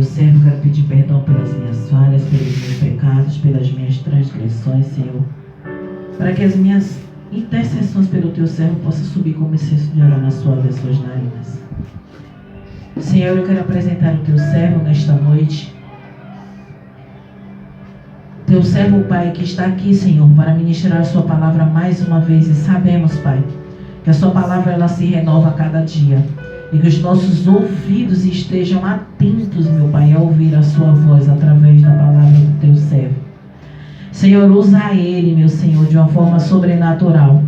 servo, quero pedir perdão pelas minhas falhas, pelos meus pecados, pelas minhas transgressões, Senhor. Para que as minhas intercessões pelo teu servo possam subir como incenso de aroma suave às suas narinas. Senhor, eu quero apresentar o teu servo nesta noite. Teu servo, Pai, que está aqui, Senhor, para ministrar a sua palavra mais uma vez. E sabemos, Pai, que a sua palavra ela se renova a cada dia. E que os nossos ouvidos estejam atentos, meu Pai, a ouvir a sua voz através da palavra do teu servo. Senhor, usa ele, meu Senhor, de uma forma sobrenatural.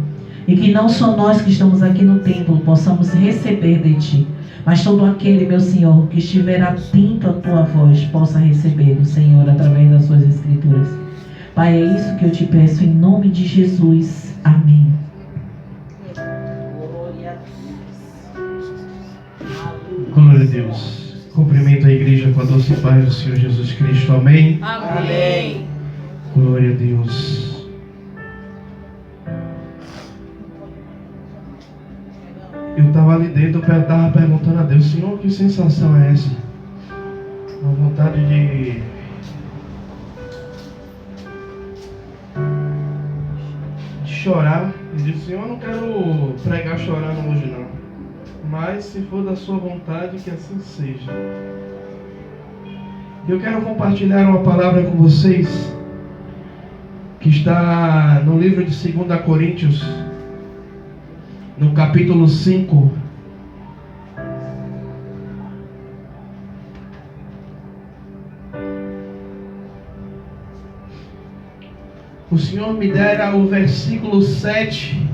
E que não só nós que estamos aqui no templo possamos receber de ti, mas todo aquele, meu Senhor, que estiver atento à tua voz, possa receber do Senhor através das suas escrituras. Pai, é isso que eu te peço em nome de Jesus. Amém. Glória a Deus. Cumprimento a igreja com a doce paz do Senhor Jesus Cristo. Amém. Amém. Glória a Deus. Eu estava ali dentro, eu estava perguntando a Deus, Senhor, que sensação é essa? Uma vontade de chorar. Eu disse, Senhor, eu não quero pregar chorando hoje não. Mas se for da sua vontade, que assim seja. Eu quero compartilhar uma palavra com vocês que está no livro de 2 Coríntios, no capítulo 5. O Senhor me dera o versículo 7,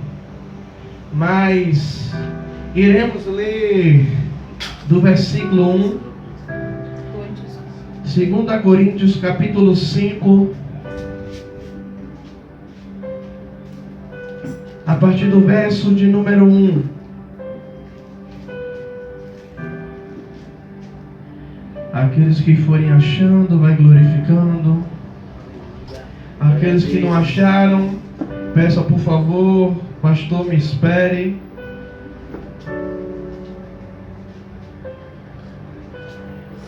mas iremos ler do versículo 1. 2 Coríntios capítulo 5, a partir do verso de número 1. Aqueles que forem achando, vai glorificando. Aqueles que não acharam, peça por favor, pastor, me espere.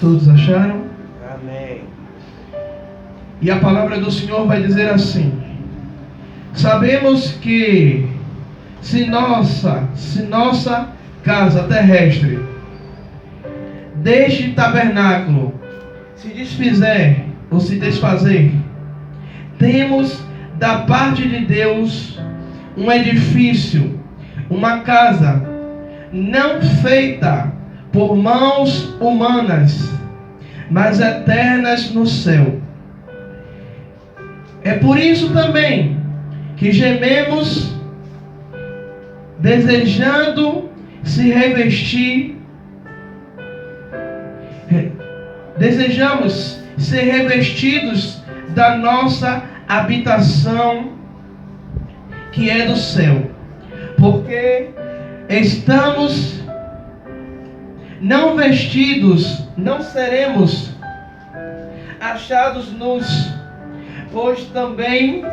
Todos acharam? Amém. E a palavra do Senhor vai dizer assim: sabemos que se nossa casa terrestre deste tabernáculo se desfizer ou se desfazer, temos da parte de Deus um edifício, uma casa não feita por mãos humanas, mas eternas no céu. É por isso também que gememos, desejando se revestir, desejamos ser revestidos da nossa habitação que é do céu, porque estamos não vestidos, não seremos achados nus, pois também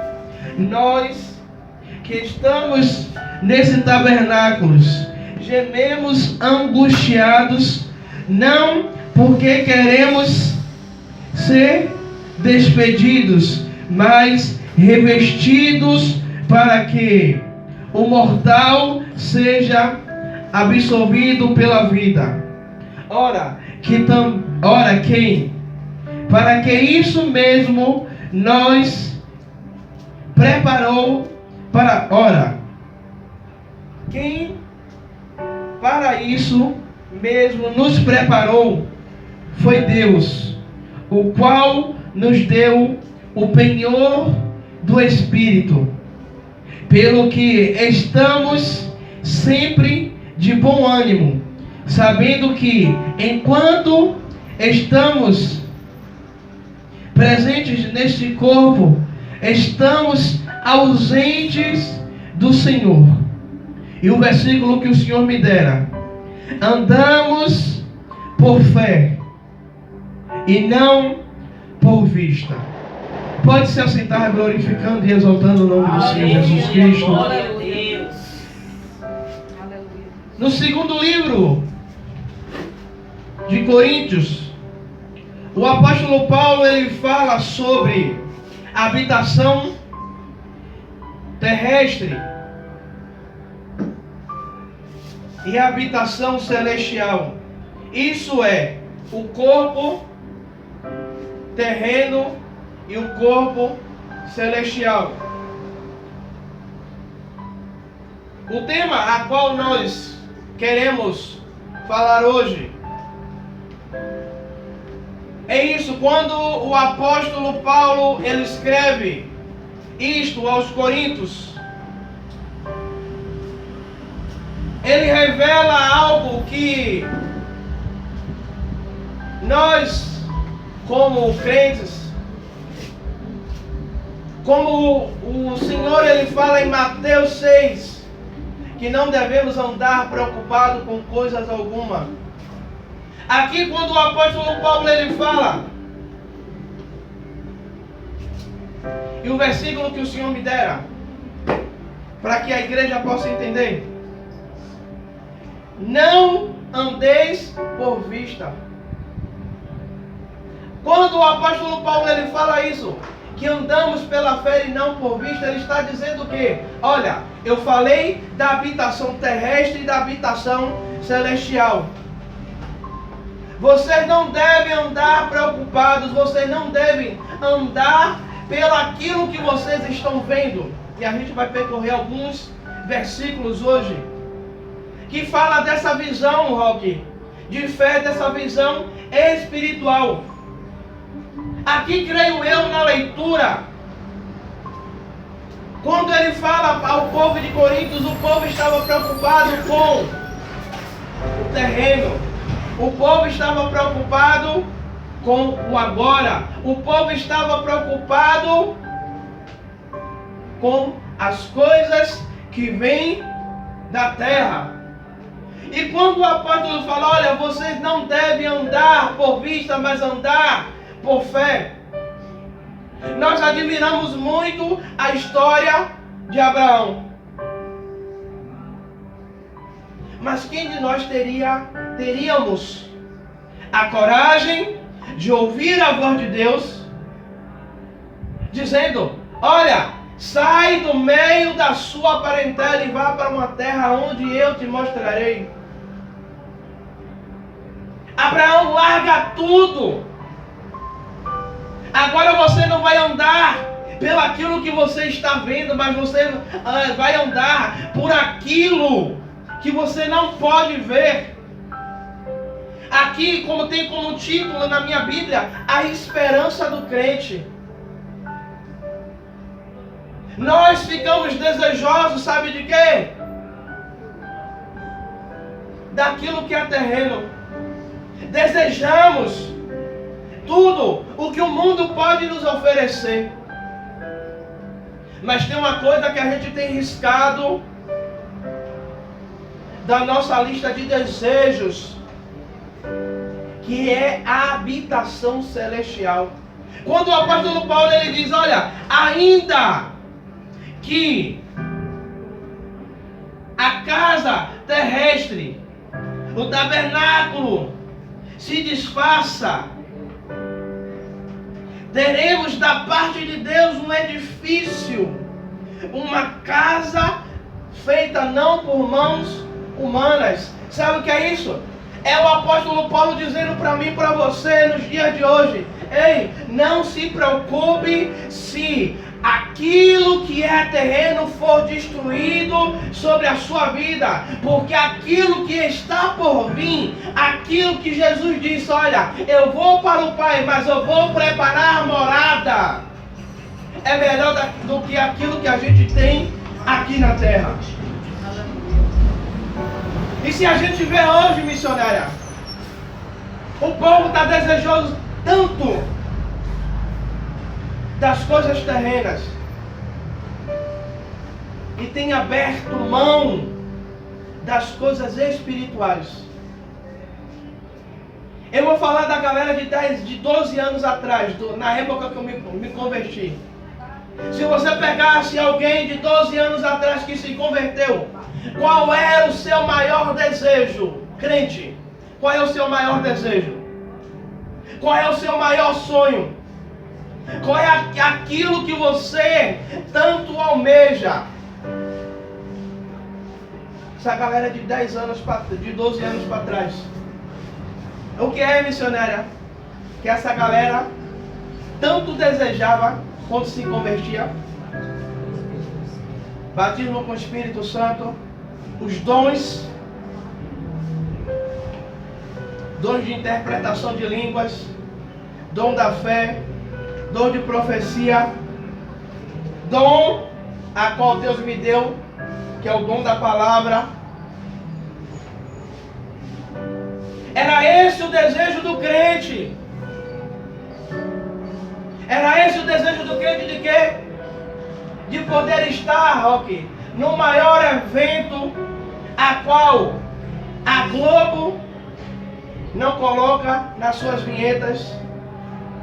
nós que estamos nesse tabernáculo gememos angustiados, não porque queremos ser despedidos, mas revestidos para que o mortal seja absorvido pela vida. Ora, para que isso mesmo nos preparou para... Ora, quem para isso mesmo nos preparou foi Deus, o qual nos deu o penhor do Espírito, pelo que estamos sempre de bom ânimo, sabendo que enquanto estamos presentes neste corpo, estamos ausentes do Senhor. E o versículo que o Senhor me dera: andamos por fé e não por vista. Pode se assentar glorificando e exaltando o nome do Senhor Jesus Cristo. Glória a Deus. No segundo livro de Coríntios, O apóstolo Paulo, ele fala sobre a habitação terrestre e a habitação celestial. Isso é o corpo terreno e o corpo celestial. O tema a qual nós queremos falar hoje é isso. Quando o apóstolo Paulo ele escreve isto aos Coríntios, ele revela algo que nós, como crentes, como o Senhor ele fala em Mateus 6, que não devemos andar preocupados com coisas alguma. Aqui quando o apóstolo Paulo ele fala, e o versículo que o Senhor me dera, para que a igreja possa entender: não andeis por vista. Quando o apóstolo Paulo ele fala isso, que andamos pela fé e não por vista, ele está dizendo que, olha, eu falei da habitação terrestre e da habitação celestial. Vocês não devem andar preocupados, vocês não devem andar pelo aquilo que vocês estão vendo. E a gente vai percorrer alguns versículos hoje que fala dessa visão, Roque, de fé, dessa visão espiritual. Aqui creio eu na leitura, quando ele fala ao povo de Coríntios, o povo estava preocupado com o terreno, o povo estava preocupado com o agora, o povo estava preocupado com as coisas que vêm da terra. E quando o apóstolo fala, olha, vocês não devem andar por vista, mas andar por fé. Nós admiramos muito a história de Abraão. Mas quem de nós teríamos a coragem de ouvir a voz de Deus dizendo, olha, sai do meio da sua parentela e vá para uma terra onde eu te mostrarei. Abraão larga tudo. Agora você não vai andar pelo aquilo que você está vendo, mas você vai andar por aquilo que você não pode ver. Aqui, como tem como título na minha Bíblia, a esperança do crente. Nós ficamos desejosos, sabe de quê? Daquilo que é terreno. Desejamos tudo o que o mundo pode nos oferecer. Mas tem uma coisa que a gente tem riscado da nossa lista de desejos, que é a habitação celestial. Quando o apóstolo Paulo ele diz, olha, ainda que a casa terrestre, o tabernáculo se desfaça, teremos da parte de Deus um edifício, uma casa feita não por mãos humanas. Sabe o que é isso? É o apóstolo Paulo dizendo para mim e para você nos dias de hoje: ei, não se preocupe se aquilo que é terreno for destruído sobre a sua vida, porque aquilo que está por vir, aquilo que Jesus disse, olha, eu vou para o Pai, mas eu vou preparar morada, é melhor do que aquilo que a gente tem aqui na terra. E se a gente vê hoje, missionária, o povo está desejoso tanto das coisas terrenas e tem aberto mão das coisas espirituais. Eu vou falar da galera de 12 anos atrás, na época que eu me converti. Se você pegasse alguém de 12 anos atrás que se converteu, qual era o seu maior desejo? Crente, qual é o seu maior desejo? Qual é o seu maior sonho? Qual é aquilo que você tanto almeja? Essa galera de 10 anos, de 12 anos para trás. O que é, missionária? Que essa galera tanto desejava quando se convertia. Batismo com o Espírito Santo, os dons de interpretação de línguas, dom da fé, dom de profecia, dom a qual Deus me deu, que é o dom da palavra. Era esse o desejo do crente. Era esse o desejo do crente de quê? De poder estar, Roque, no maior evento a qual a Globo não coloca nas suas vinhetas,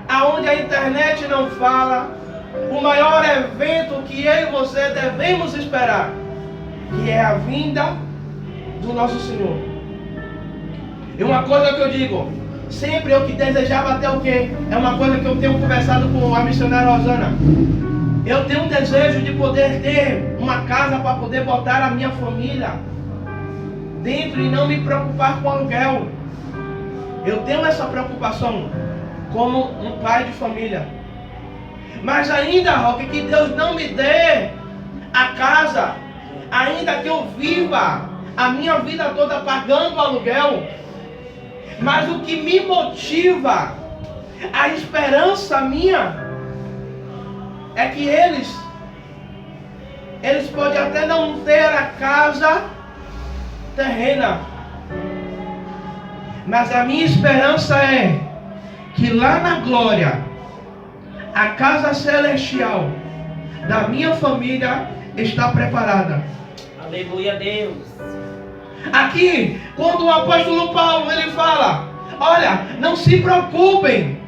aonde a internet não fala, o maior evento que eu e você devemos esperar, que é a vinda do nosso Senhor. E uma coisa que eu digo, sempre eu que desejava até o quê? É uma coisa que eu tenho conversado com a missionária Rosana. Eu tenho um desejo de poder ter uma casa para poder botar a minha família dentro e não me preocupar com aluguel. Eu tenho essa preocupação como um pai de família. Mas ainda, Roque, que Deus não me dê a casa, ainda que eu viva a minha vida toda pagando aluguel, mas o que me motiva, a esperança minha, é que eles podem até não ter a casa terrena, mas a minha esperança é que lá na glória, a casa celestial da minha família está preparada. Aleluia, Deus. Aqui, quando o apóstolo Paulo ele fala, olha, não se preocupem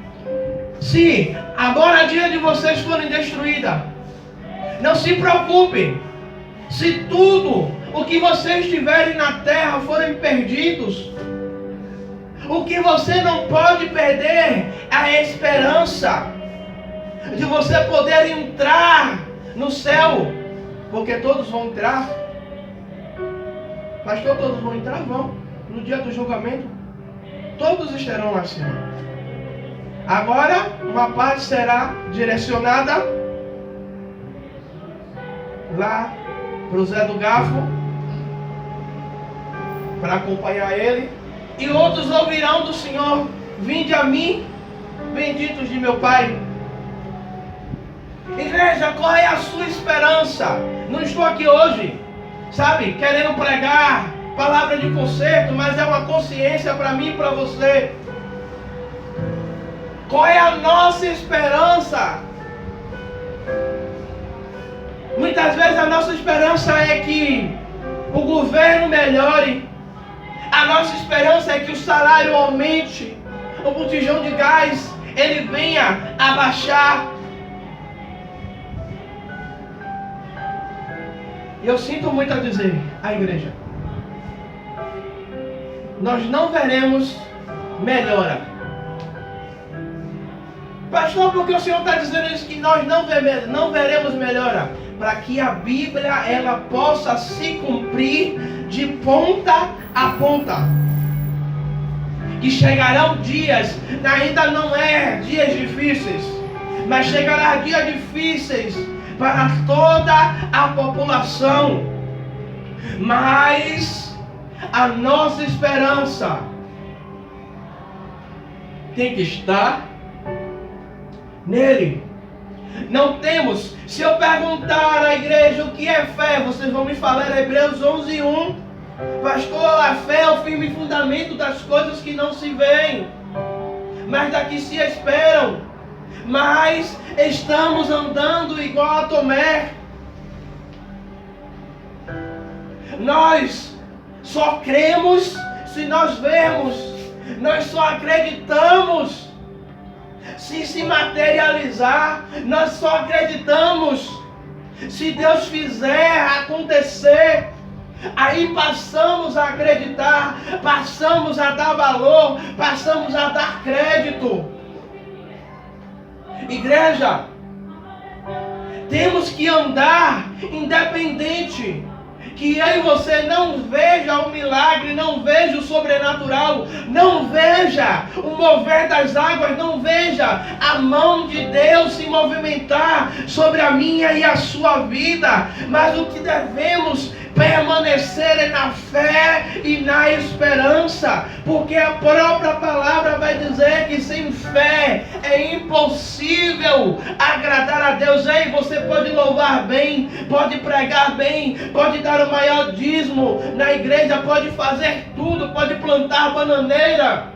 se a moradia de vocês forem destruída. Não se preocupem se tudo o que vocês tiverem na terra forem perdidos. O que você não pode perder é a esperança de você poder entrar no céu, porque todos vão entrar. Pastor, todos vão entrar? Vão. No dia do julgamento, todos estarão lá acima. Agora, uma parte será direcionada lá para o Zé do Garfo, para acompanhar ele. E outros ouvirão do Senhor: vinde a mim, benditos de meu Pai. Igreja, qual é a sua esperança? Não estou aqui hoje, sabe, querendo pregar palavra de conserto, mas é uma consciência para mim e para você. Qual é a nossa esperança? Muitas vezes a nossa esperança é que o governo melhore. A nossa esperança é que o salário aumente. O botijão de gás ele venha a baixar. E eu sinto muito a dizer à igreja, nós não veremos melhora. Pastor, por que o Senhor está dizendo isso, que nós não veremos melhora? Para que a Bíblia ela possa se cumprir de ponta a ponta. Que chegarão dias, ainda não é dias difíceis, mas chegará dias difíceis para toda a população. Mas a nossa esperança tem que estar nele. Não temos. Se eu perguntar à igreja o que é fé, vocês vão me falar Hebreus 11:1. Pastor, a fé é o firme fundamento das coisas que não se veem, mas da que se esperam. Mas estamos andando igual a Tomé. Nós só cremos se nós vemos. Nós só acreditamos se materializar. Nós só acreditamos se Deus fizer acontecer. Aí passamos a acreditar, passamos a dar valor, passamos a dar crédito. Igreja, temos que andar independente. Que eu e você não veja o milagre, não veja o sobrenatural, não veja o mover das águas, não veja a mão de Deus se movimentar sobre a minha e a sua vida. Mas o que devemos permanecer é na fé e na esperança, porque a própria palavra vai dizer que sem fé é impossível agradar a Deus. Ei, você pode louvar bem, pode pregar bem, pode dar o maior dízimo na igreja, pode fazer tudo, pode plantar bananeira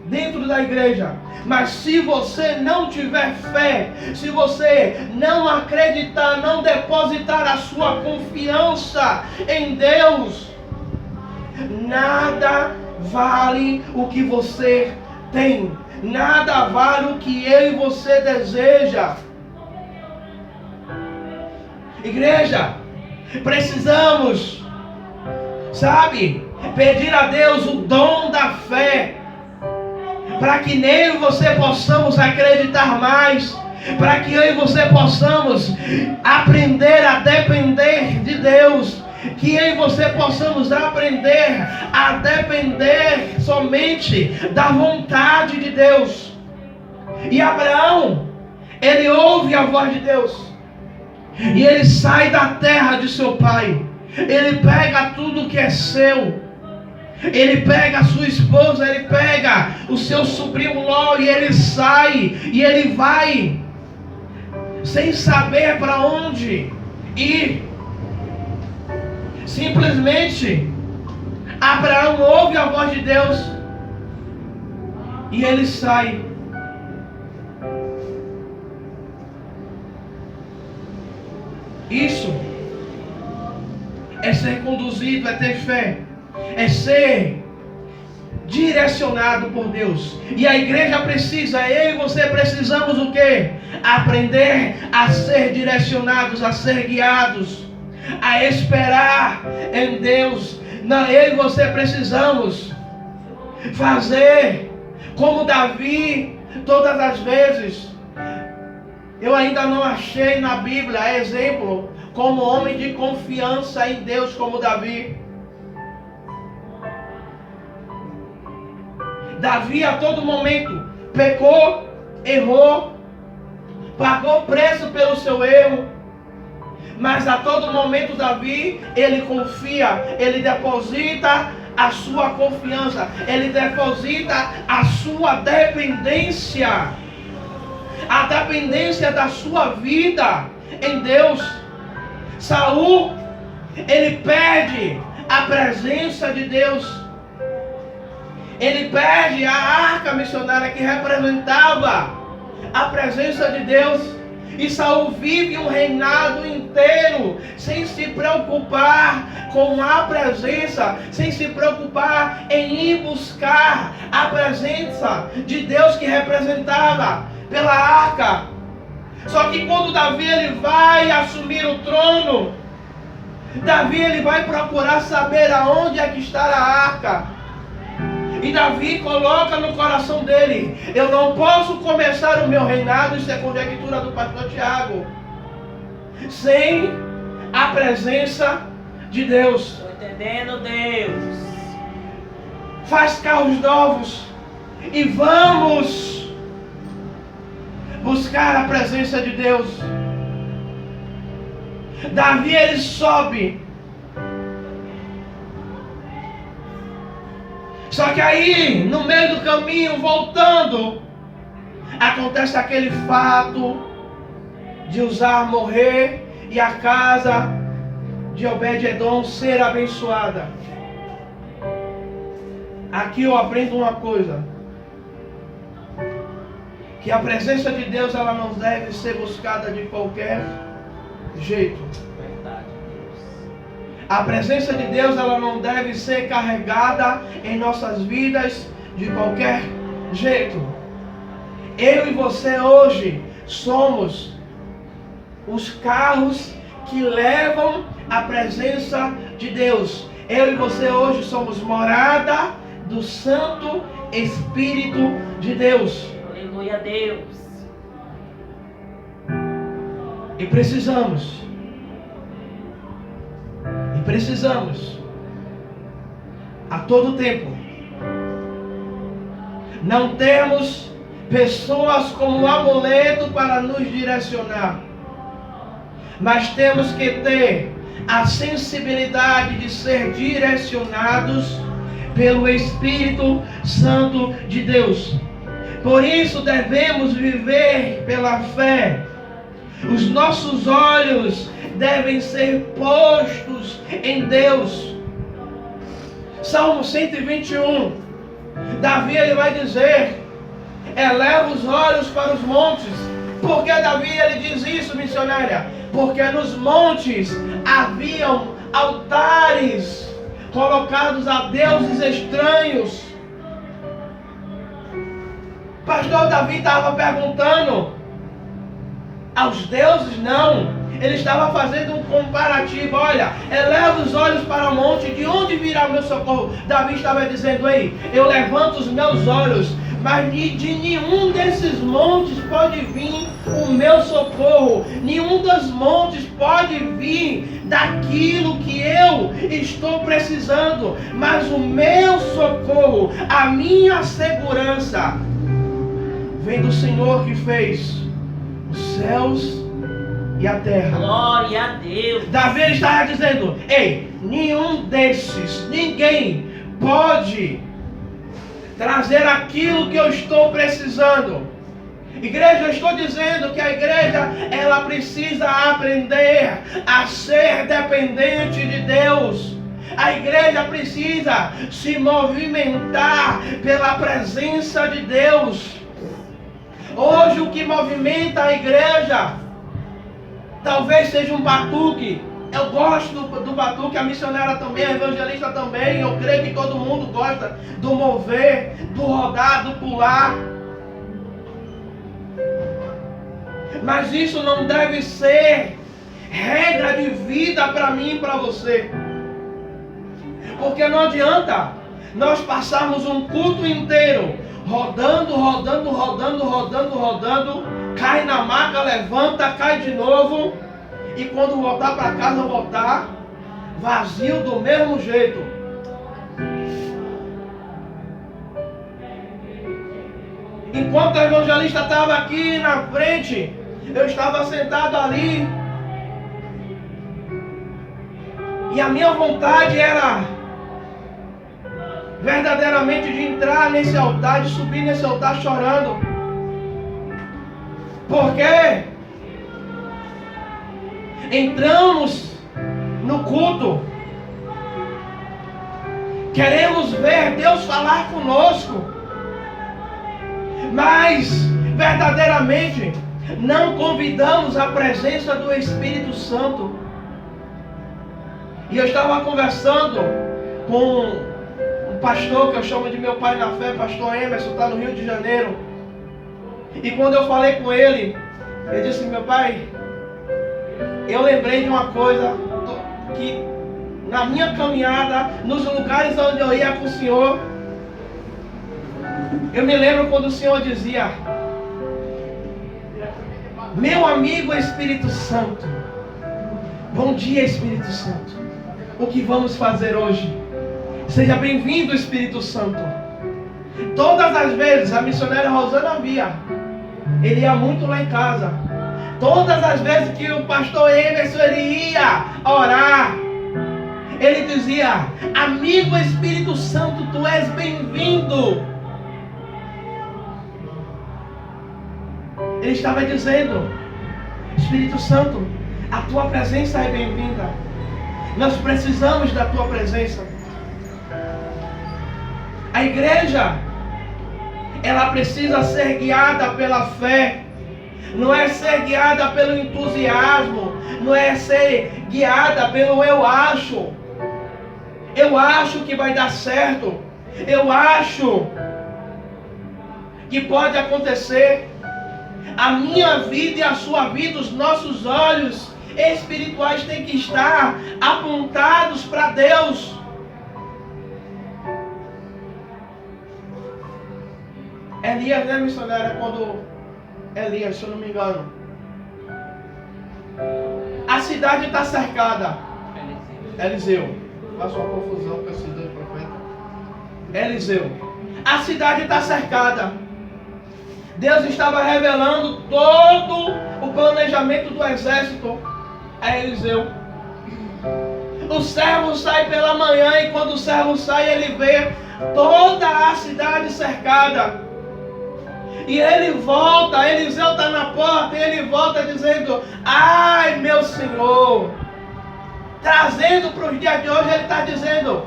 dentro da igreja, mas se você não tiver fé, se você não acreditar, não depositar a sua confiança em Deus, nada vale o que você tem, nada vale o que eu e você deseja. Igreja, precisamos, pedir a Deus o dom da fé, para que nele você possamos acreditar mais, para que eu e você possamos aprender a depender de Deus, que eu e você possamos aprender a depender somente da vontade de Deus. E Abraão, ele ouve a voz de Deus, e ele sai da terra de seu pai, ele pega tudo que é seu, ele pega a sua esposa, ele pega o seu sobrinho Ló, e ele sai, e ele vai, sem saber para onde ir. Simplesmente, Abraão ouve a voz de Deus, e ele sai. Isso é ser conduzido, é ter fé, é ser direcionado por Deus. E a igreja precisa, eu e você precisamos o quê? Aprender a ser direcionados, a ser guiados, a esperar em Deus. Não, eu e você precisamos fazer como Davi todas as vezes. Eu ainda não achei na Bíblia exemplo como homem de confiança em Deus como Davi. Davi a todo momento pecou, errou, pagou preço pelo seu erro, mas a todo momento Davi, ele confia, ele deposita a sua confiança, ele deposita a sua dependência, a dependência da sua vida em Deus. Saul, ele perde a presença de Deus, ele perde a arca missionária que representava a presença de Deus, e Saul vive um reinado inteiro sem se preocupar com a presença, sem se preocupar em ir buscar a presença de Deus que representava pela arca. Só que quando Davi ele vai assumir o trono, Davi ele vai procurar saber aonde é que está a arca. E Davi coloca no coração dele: eu não posso começar o meu reinado, isso é conjectura do pastor Tiago, sem a presença de Deus. Estou entendendo, Deus. Faz carros novos e vamos buscar a presença de Deus. Davi ele sobe. Só que aí, no meio do caminho, voltando, acontece aquele fato de Uzá morrer e a casa de Obed-Edom ser abençoada. Aqui eu aprendo uma coisa: que a presença de Deus ela não deve ser buscada de qualquer jeito. A presença de Deus ela não deve ser carregada em nossas vidas de qualquer jeito. Eu e você hoje somos os carros que levam a presença de de Deus. Eu e você hoje somos morada do Santo Espírito de Deus. Aleluia a Deus. E precisamos a todo tempo não termos pessoas como amuleto para nos direcionar, mas temos que ter a sensibilidade de ser direcionados pelo Espírito Santo de Deus. Por isso devemos viver pela fé. Os nossos olhos devem ser postos em Deus. Salmo 121, Davi ele vai dizer: eleva os olhos para os montes. Por que Davi ele diz isso, missionária? Porque nos montes haviam altares colocados a deuses estranhos. Pastor Davi estava perguntando aos deuses? Não. Ele estava fazendo um comparativo. Olha, eleva os olhos para o monte, de onde virá o meu socorro? Davi estava dizendo: ei, eu levanto os meus olhos, mas de nenhum desses montes pode vir o meu socorro. Nenhum dos montes pode vir daquilo que eu estou precisando. Mas o meu socorro, a minha segurança, vem do Senhor que fez os céus e a terra. Glória a Deus. Davi estava dizendo: ei, nenhum desses, ninguém pode trazer aquilo que eu estou precisando. Igreja, eu estou dizendo que a igreja, ela precisa aprender a ser dependente de Deus. A igreja precisa se movimentar pela presença de Deus. Hoje o que movimenta a igreja talvez seja um batuque. Eu gosto do batuque, a missionária também, a evangelista também. Eu creio que todo mundo gosta do mover, do rodar, do pular. Mas isso não deve ser regra de vida para mim e para você. Porque não adianta nós passarmos um culto inteiro rodando, cai na maca, levanta, cai de novo, e quando voltar para casa, voltar vazio do mesmo jeito. Enquanto a evangelista estava aqui na frente, eu estava sentado ali, e a minha vontade era verdadeiramente de entrar nesse altar, de subir nesse altar chorando. Porque entramos no culto, queremos ver Deus falar conosco, mas verdadeiramente não convidamos a presença do Espírito Santo. E eu estava conversando com um pastor que eu chamo de meu pai na fé, pastor Emerson, está no Rio de Janeiro. E quando eu falei com ele, ele disse: meu pai, eu lembrei de uma coisa que na minha caminhada, nos lugares onde eu ia com o Senhor, eu me lembro quando o Senhor dizia: meu amigo Espírito Santo, bom dia Espírito Santo, o que vamos fazer hoje? Seja bem-vindo, Espírito Santo. Todas as vezes a missionária Rosana via, ele ia muito lá em casa. Todas as vezes que o pastor Emerson ele ia orar, ele dizia: amigo Espírito Santo, tu és bem-vindo. Ele estava dizendo: Espírito Santo, a tua presença é bem-vinda. Nós precisamos da tua presença. A igreja, ela precisa ser guiada pela fé. Não é ser guiada pelo entusiasmo. Não é ser guiada pelo eu acho. Eu acho que vai dar certo. Eu acho que pode acontecer. A minha vida e a sua vida, os nossos olhos espirituais têm que estar apontados para Deus. Elias, né, missionária? Quando Elias, se eu não me engano, a cidade está cercada. Eliseu. Faço uma confusão com esses dois profetas. Eliseu. A cidade está cercada. Deus estava revelando todo o planejamento do exército a Eliseu. O servo sai pela manhã e quando o servo sai, ele vê toda a cidade cercada. E ele volta, Eliseu está na porta e ele volta dizendo: ai, meu Senhor. Trazendo para os dias de hoje, ele está dizendo: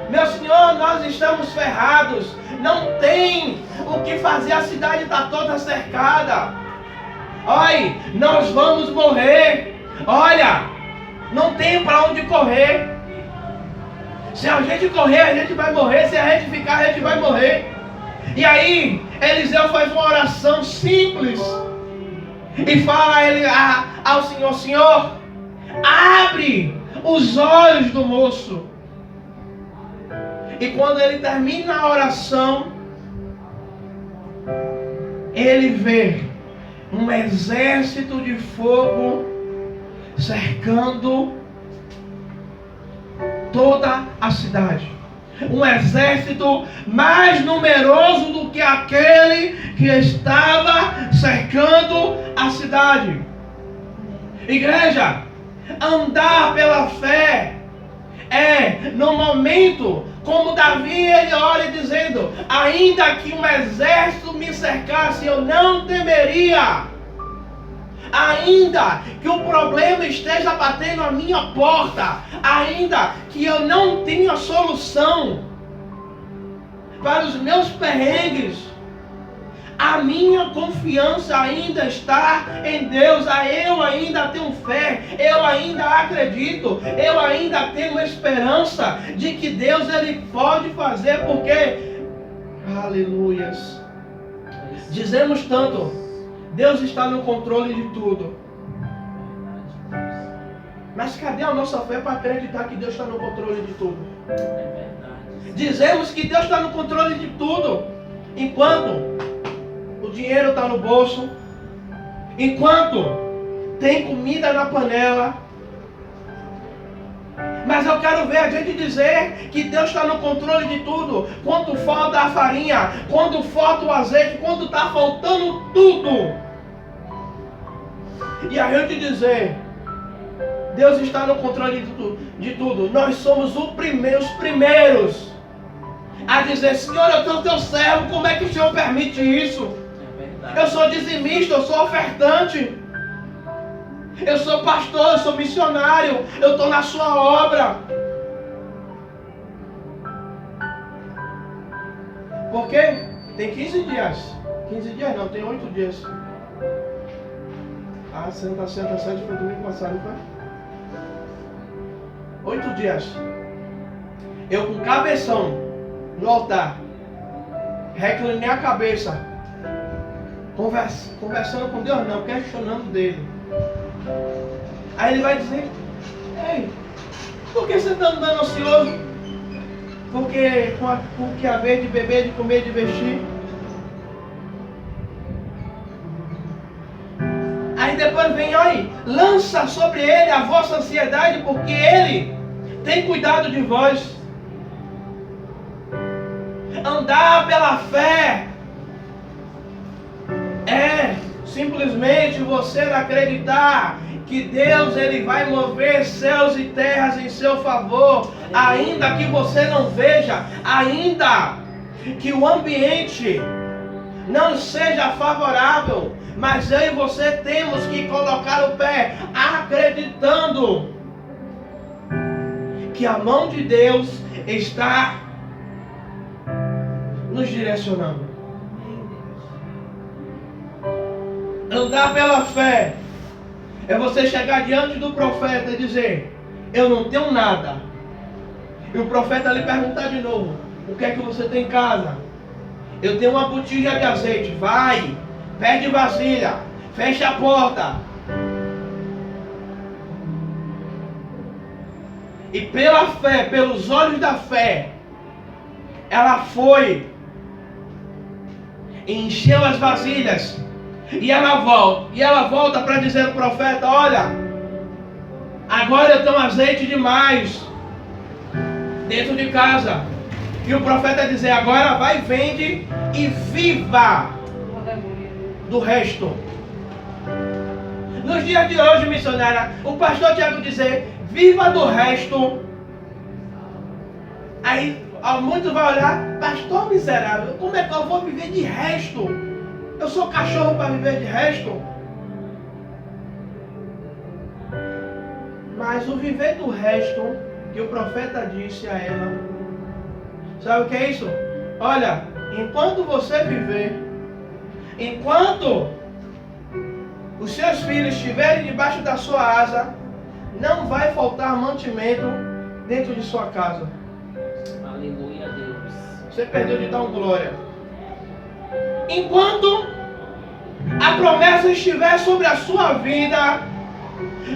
meu Senhor, nós estamos ferrados. Não tem o que fazer, a cidade está toda cercada. Olha, nós vamos morrer. Olha, não tem para onde correr. Se a gente correr, a gente vai morrer. Se a gente ficar, a gente vai morrer. E aí, Eliseu faz uma oração simples e fala ao Senhor: Senhor, abre os olhos do moço. E quando ele termina a oração, ele vê um exército de fogo cercando toda a cidade. Um exército mais numeroso do que aquele que estava cercando a cidade. Igreja, andar pela fé é no momento como Davi, ele ora dizendo: ainda que um exército me cercasse, eu não temeria. Ainda que o problema esteja batendo a minha porta, ainda que eu não tenha solução para os meus perrengues, a minha confiança ainda está em Deus. Eu ainda tenho fé, eu ainda acredito, eu ainda tenho esperança de que Deus ele pode fazer, porque, aleluias, dizemos tanto, Deus está no controle de tudo. Mas cadê a nossa fé para acreditar que Deus está no controle de tudo? Dizemos que Deus está no controle de tudo, enquanto o dinheiro está no bolso, enquanto tem comida na panela. Mas eu quero ver a gente dizer que Deus está no controle de tudo, quando falta a farinha, quando falta o azeite, quando está faltando tudo. E a gente dizer: Deus está no controle de tudo. Nós somos os primeiros a dizer: Senhor, eu sou teu servo, como é que o Senhor permite isso? Eu sou dizimista, eu sou ofertante, eu sou pastor, eu sou missionário, eu estou na sua obra. Por quê? Tem 15 dias. 15 dias não, tem 8 dias. Ah, Santa 7 foi domingo passado, não foi? 8 dias. Eu com cabeção no altar, reclinei a cabeça, conversando com Deus, não, questionando dele. Aí ele vai dizer: ei, por que você está andando ansioso? Porque com o que haver de beber, de comer, de vestir. Aí depois vem: olha, lança sobre ele a vossa ansiedade, porque ele tem cuidado de vós. Andar pela fé é simplesmente você acreditar que Deus ele vai mover céus e terras em seu favor, ainda que você não veja, ainda que o ambiente não seja favorável, mas eu e você temos que colocar o pé, acreditando que a mão de Deus está nos direcionando. Andar pela fé é você chegar diante do profeta e dizer: eu não tenho nada. E o profeta lhe perguntar de novo: o que é que você tem em casa? Eu tenho uma botija de azeite. Vai, pede vasilha, fecha a porta. E pela fé, pelos olhos da fé, ela foi, encheu as vasilhas. E ela volta para dizer ao profeta: olha, agora eu tenho azeite demais dentro de casa. E o profeta dizer: agora vai, vende e viva do resto. Nos dias de hoje, missionária, o pastor Tiago dizer: viva do resto. Aí muitos vão olhar: pastor miserável, como é que eu vou viver de resto? Eu sou cachorro para viver de resto? Mas o viver do resto que o profeta disse a ela, sabe o que é isso? Olha, enquanto você viver, enquanto os seus filhos estiverem debaixo da sua asa, não vai faltar mantimento dentro de sua casa. Aleluia, Deus. Você perdeu de dar um glória. Enquanto a promessa estiver sobre a sua vida,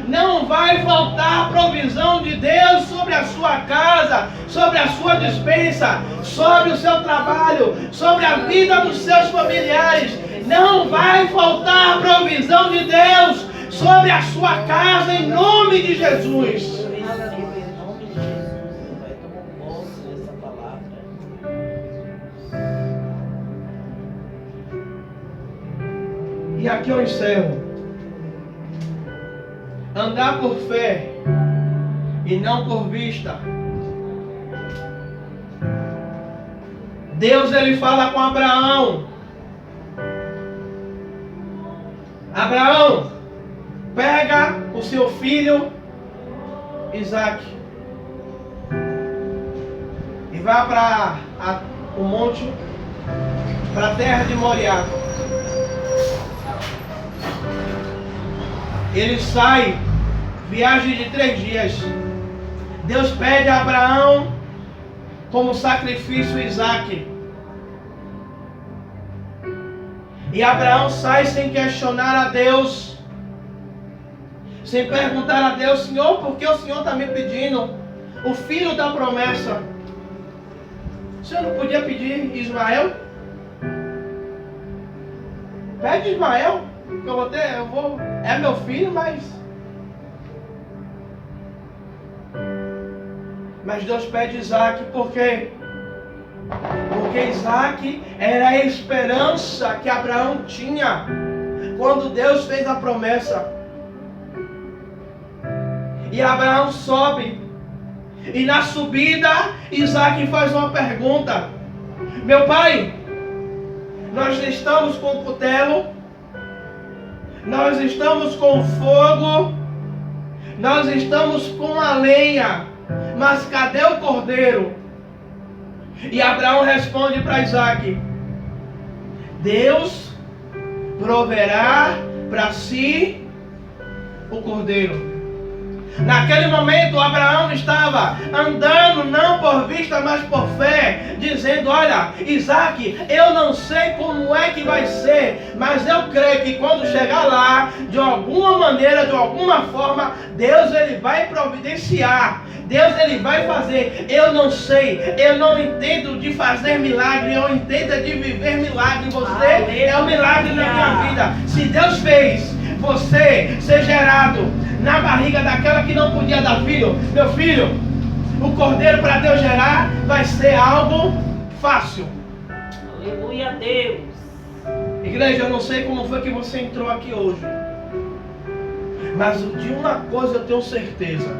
não vai faltar provisão de Deus sobre a sua casa, sobre a sua despensa, sobre o seu trabalho, sobre a vida dos seus familiares. Não vai faltar provisão de Deus sobre a sua casa, em nome de Jesus. Em nome de Jesus, vai tomar posse dessa palavra. E aqui eu encerro. Andar por fé e não por vista. Deus, ele fala com Abraão: Abraão, pega o seu filho Isaque e vá para o monte, para a terra de Moriá. Ele sai, viagem de 3 dias. Deus pede a Abraão como sacrifício Isaque. E Abraão sai sem questionar a Deus, sem perguntar a Deus: Senhor, por que o Senhor está me pedindo o filho da promessa? O Senhor não podia pedir Ismael? Pede Ismael, que eu vou, é meu filho, mas Deus pede Isaque. Por quê? Porque Isaque era a esperança que Abraão tinha quando Deus fez a promessa. E Abraão sobe, e na subida Isaque faz uma pergunta: meu pai, nós estamos com o cutelo, nós estamos com fogo, nós estamos com a lenha, mas cadê o cordeiro? E Abraão responde para Isaque: Deus proverá para si o cordeiro. Naquele momento Abraão estava andando não por vista, mas por fé, dizendo: olha, Isaque, eu não sei como é que vai ser, mas eu creio que quando chegar lá, de alguma maneira, de alguma forma, Deus ele vai providenciar, Deus ele vai fazer. Eu não sei, eu não entendo de fazer milagre, eu entendo de viver milagre. Você é o milagre na minha vida. Se Deus fez você ser gerado na barriga daquela que não podia dar filho, meu filho, o cordeiro para Deus gerar vai ser algo fácil. Aleluia, Deus. Igreja, eu não sei como foi que você entrou aqui hoje, mas de uma coisa eu tenho certeza: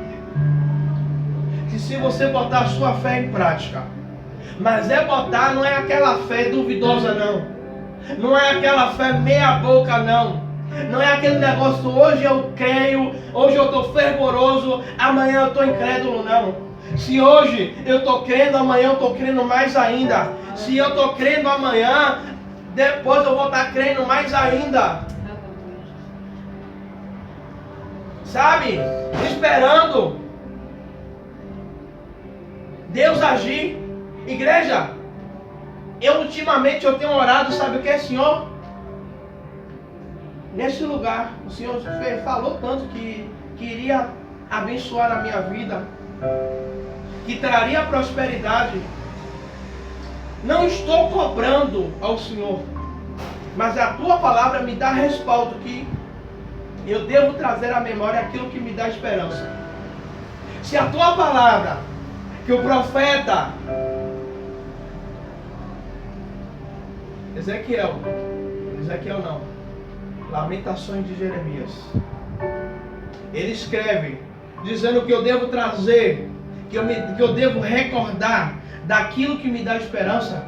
que se você botar a sua fé em prática, mas botar, não é aquela fé duvidosa não, não é aquela fé meia boca não, não é aquele negócio: hoje eu creio, hoje eu estou fervoroso, amanhã eu estou incrédulo, não. Se hoje eu estou crendo, amanhã eu estou crendo mais ainda. Se eu estou crendo amanhã, depois eu vou estar crendo mais ainda. Sabe? Esperando Deus agir. Igreja, ultimamente eu tenho orado, sabe o que é, Senhor? Nesse lugar, o Senhor falou tanto que iria abençoar a minha vida. que traria prosperidade, não estou cobrando ao Senhor, mas a tua palavra me dá respaldo que eu devo trazer à memória aquilo que me dá esperança. Se a tua palavra, que o profeta Ezequiel não, Lamentações de Jeremias, ele escreve dizendo que eu devo trazer, que eu devo recordar daquilo que me dá esperança.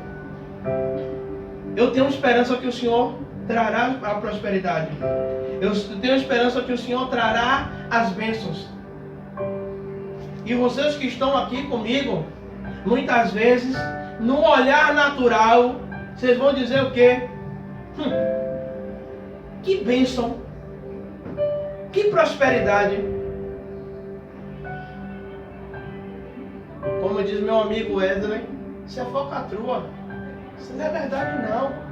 Eu tenho esperança que o Senhor trará a prosperidade. Eu tenho esperança que o Senhor trará as bênçãos. E vocês que estão aqui comigo, muitas vezes, no olhar natural, vocês vão dizer o quê? Que bênção, que prosperidade. Como diz meu amigo Wesley, isso é falcatrua. Isso não é verdade, não.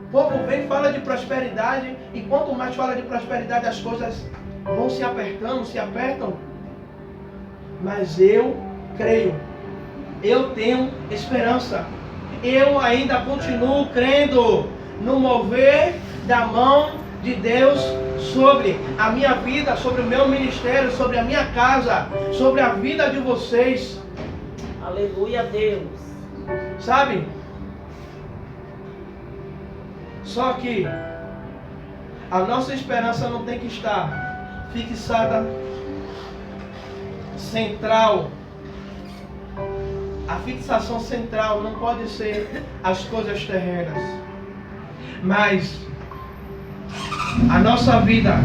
O povo vem e fala de prosperidade, e quanto mais fala de prosperidade, as coisas vão se apertando, se apertam. Mas eu creio, eu tenho esperança, eu ainda continuo crendo no mover da mão de Deus sobre a minha vida, sobre o meu ministério, sobre a minha casa, sobre a vida de vocês. Aleluia, Deus. Sabe? Só que a nossa esperança não tem que estar fixada, central. A fixação central não pode ser as coisas terrenas. Mas a nossa vida,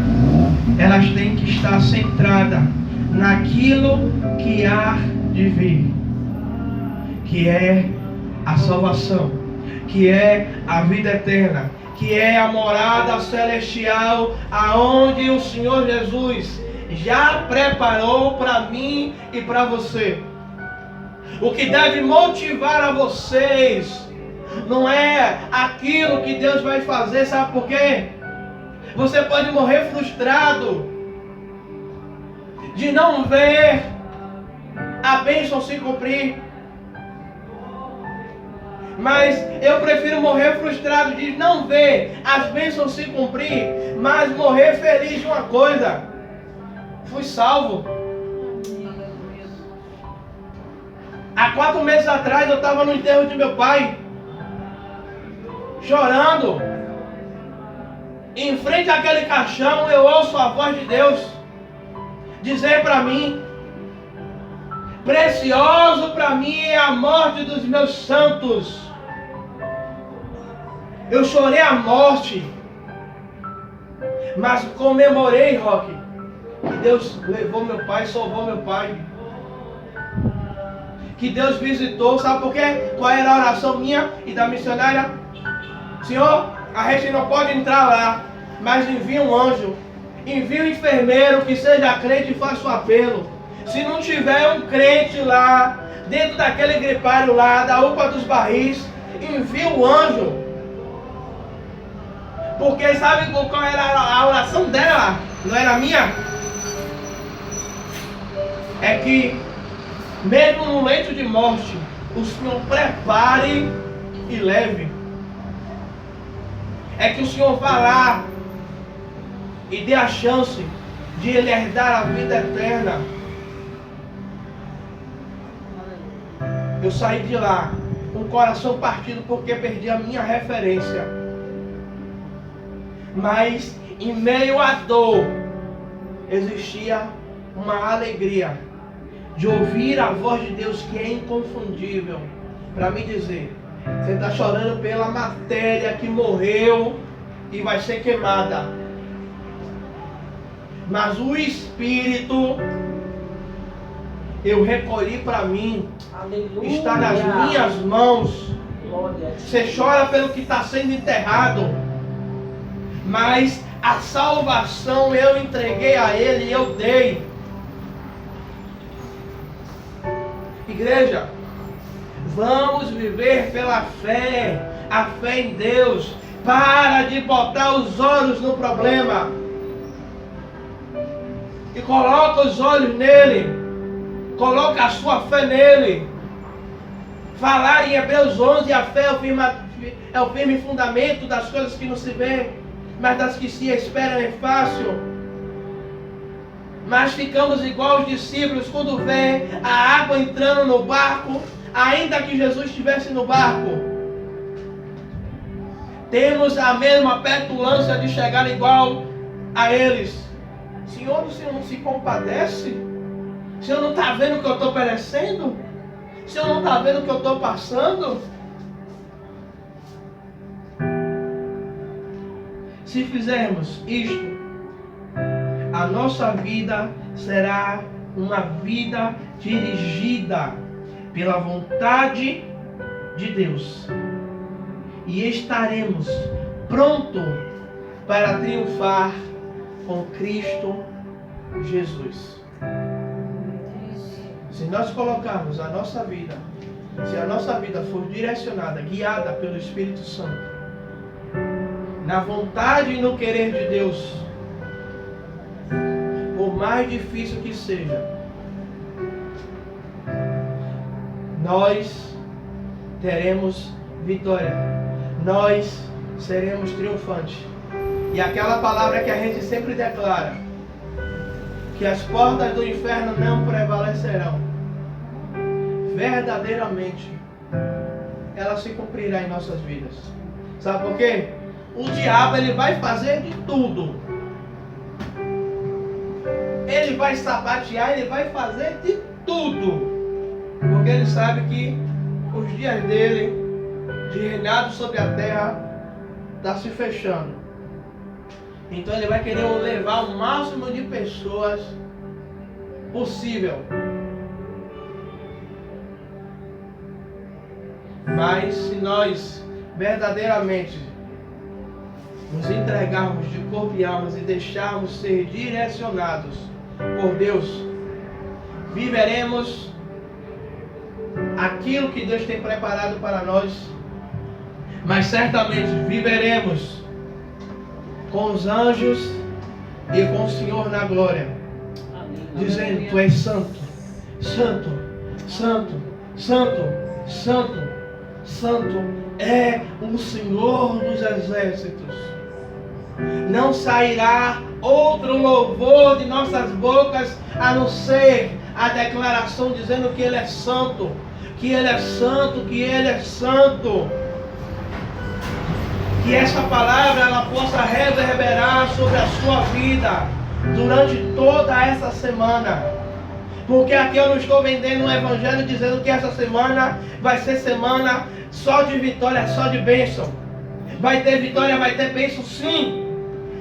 elas têm que estar centrada naquilo que há de vir, que é a salvação, que é a vida eterna, que é a morada celestial, aonde o Senhor Jesus já preparou para mim e para você. O que deve motivar a vocês não é aquilo que Deus vai fazer, sabe por quê? Você pode morrer frustrado de não ver a bênção se cumprir. Mas eu prefiro morrer frustrado de não ver as bênçãos se cumprir, mas morrer feliz de uma coisa: fui salvo. Há 4 meses atrás eu estava no enterro de meu pai, chorando. Em frente àquele caixão eu ouço a voz de Deus dizer para mim: precioso para mim é a morte dos meus santos. Eu chorei a morte, mas comemorei, Roque, que Deus levou meu pai, salvou meu pai, que Deus visitou. Sabe por quê? Qual era a oração minha e da missionária? Senhor, a gente não pode entrar lá, mas envia um anjo, envia um enfermeiro que seja crente e faça o apelo. Se não tiver um crente lá, dentro daquele gripário lá, da UPA dos Barris, envia o anjo. Porque sabe qual era a oração dela? Não era a minha? É que, mesmo no leito de morte, o Senhor prepare e leve. É que o Senhor vá lá e dê a chance de ele herdar a vida eterna. Eu saí de lá com o coração partido porque perdi a minha referência. Mas em meio à dor existia uma alegria de ouvir a voz de Deus, que é inconfundível, para me dizer: você está chorando pela matéria que morreu e vai ser queimada, mas o Espírito eu recolhi para mim. Aleluia. Está nas minhas mãos. Glória. Você chora pelo que está sendo enterrado, mas a salvação eu entreguei a Ele e eu dei. Igreja, vamos viver pela fé, a fé em Deus. Para de botar os olhos no problema. e coloca os olhos nele, coloca a sua fé nele. Falar em Hebreus 11, a fé é o firme fundamento das coisas que não se vê, mas das que se esperam é fácil. Mas ficamos igual os discípulos quando vê a água entrando no barco, ainda que Jesus estivesse no barco. Temos a mesma petulância de chegar igual a eles. Senhor, o Senhor não se compadece? O Senhor não está vendo o que eu estou perecendo? O Senhor não está vendo o que eu estou passando? Se fizermos isto, a nossa vida será uma vida dirigida pela vontade de Deus. E estaremos prontos para triunfar com Cristo Jesus. Se nós colocarmos a nossa vida, se a nossa vida for direcionada, guiada pelo Espírito Santo, na vontade e no querer de Deus, por mais difícil que seja, nós teremos vitória, nós seremos triunfantes. E aquela palavra que a gente sempre declara, que as portas do inferno não prevalecerão, verdadeiramente ela se cumprirá em nossas vidas. Sabe por quê? O diabo, ele vai fazer de tudo. Ele vai sapatear, ele vai fazer de tudo. Porque ele sabe que os dias dele de reinado sobre a terra está se fechando. Então ele vai querer levar o máximo de pessoas possível. Mas se nós verdadeiramente nos entregarmos de corpo e alma e deixarmos ser direcionados por Deus, viveremos aquilo que Deus tem preparado para nós, mas certamente viveremos com os anjos e com o Senhor na glória, dizendo: Tu és santo, santo, santo, santo, santo, santo é o Senhor dos exércitos. Não sairá outro louvor de nossas bocas a não ser a declaração dizendo que Ele é santo, que Ele é santo, que Ele é santo. Que essa palavra ela possa reverberar sobre a sua vida durante toda essa semana. Porque aqui eu não estou vendendo um evangelho dizendo que essa semana vai ser semana só de vitória, só de bênção. Vai ter vitória, vai ter bênção, sim.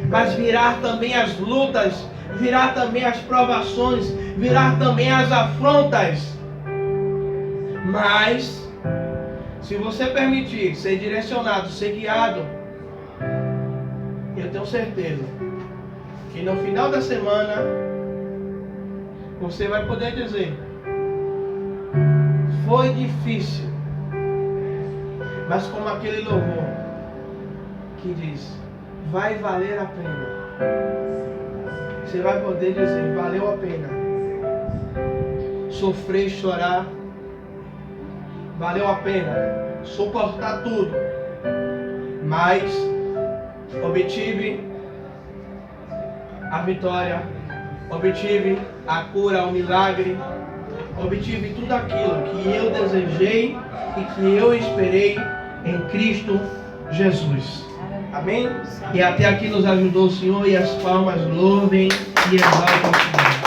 Mas virá também as lutas, virá também as provações, virá também as afrontas. Mas se você permitir ser direcionado, ser guiado, eu tenho certeza que no final da semana você vai poder dizer: foi difícil, mas como aquele louvor que diz: vai valer a pena. Você vai poder dizer: valeu a pena sofrer e chorar, valeu a pena suportar tudo, mas obtive a vitória, obtive a cura, o milagre, obtive tudo aquilo que eu desejei e que eu esperei em Cristo Jesus. Amém? E até aqui nos ajudou o Senhor, e as palmas louvem e exaltem o Senhor.